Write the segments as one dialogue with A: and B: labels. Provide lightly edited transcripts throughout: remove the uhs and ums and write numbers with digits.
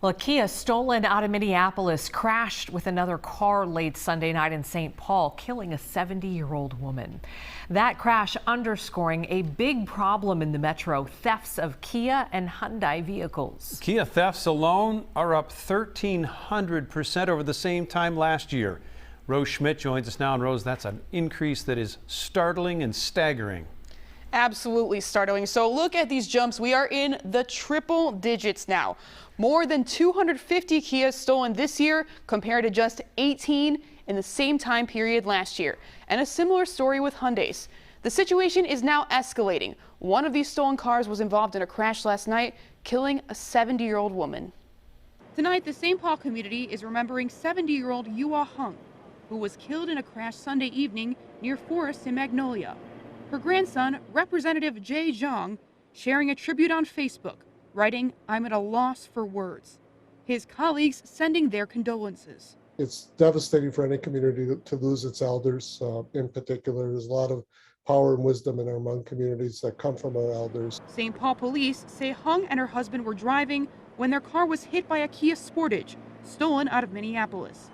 A: Well, a Kia stolen out of Minneapolis crashed with another car late Sunday night in St. Paul, killing a 70-year-old woman. That crash underscoring a big problem in the metro, thefts of Kia and Hyundai vehicles.
B: Kia thefts alone are up 1,300% over the same time last year. Rose Schmidt joins us now. And Rose, that's an increase that is startling and staggering.
C: Absolutely startling. So look at these jumps. We are in the triple digits now. More than 250 Kias stolen this year compared to just 18 in the same time period last year. And a similar story with Hyundais. The situation is now escalating. One of these stolen cars was involved in a crash last night, killing a 70-year-old woman. Tonight, the St. Paul community is remembering 70-year-old Yua Hung, who was killed in a crash Sunday evening near Forest in Magnolia. Her grandson, Representative Jay Zhang, sharing a tribute on Facebook, writing, "I'm at a loss for words." His colleagues sending their condolences.
D: It's devastating for any community to lose its elders. In particular, there's a lot of power and wisdom in our Hmong communities that come from our elders.
C: St. Paul police say Hung and her husband were driving when their car was hit by a Kia Sportage, stolen out of Minneapolis.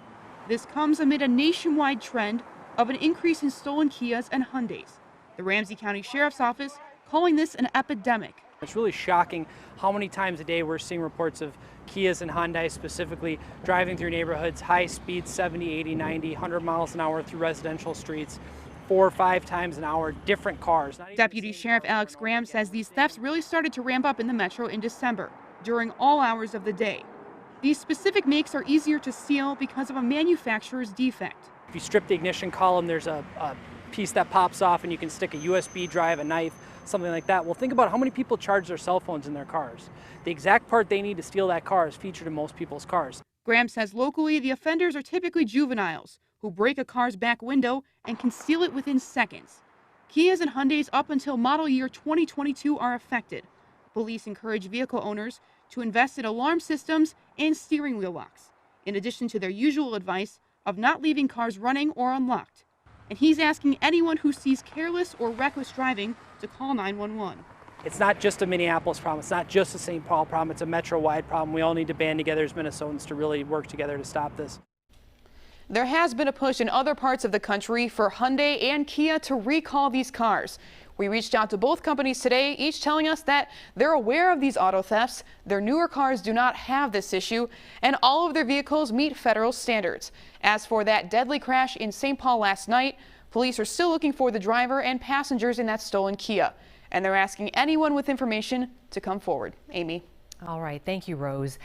C: This comes amid a nationwide trend of an increase in stolen Kias and Hyundais. The Ramsey County Sheriff's Office calling this an epidemic.
E: It's really shocking how many times a day we're seeing reports of Kias and Hyundai specifically driving through neighborhoods, high speeds, 70, 80, 90, 100 miles an hour through residential streets, 4 or 5 times an hour, different cars.
C: Deputy Sheriff Alex Graham says these thefts really started to ramp up in the metro in December, during all hours of the day. These specific makes are easier to steal because of a manufacturer's defect.
E: If you strip the ignition column, there's a piece that pops off and you can stick a USB drive, a knife, something like that. Well, think about how many people charge their cell phones in their cars. The exact part they need to steal that car is featured in most people's cars.
C: Graham says locally, the offenders are typically juveniles who break a car's back window and can steal it within seconds. Kias and Hyundais up until model year 2022 are affected. Police encourage vehicle owners to invest in alarm systems and steering wheel locks, in addition to their usual advice of not leaving cars running or unlocked. And he's asking anyone who sees careless or reckless driving to call 911.
E: It's not just a Minneapolis problem. It's not just a St. Paul problem. It's a metro-wide problem. We all need to band together as Minnesotans to really work together to stop this.
C: There has been a push in other parts of the country for Hyundai and Kia to recall these cars. We reached out to both companies today, each telling us that they're aware of these auto thefts, their newer cars do not have this issue, and all of their vehicles meet federal standards. As for that deadly crash in St. Paul last night, police are still looking for the driver and passengers in that stolen Kia, and they're asking anyone with information to come forward. Amy.
A: All right. Thank you, Rose.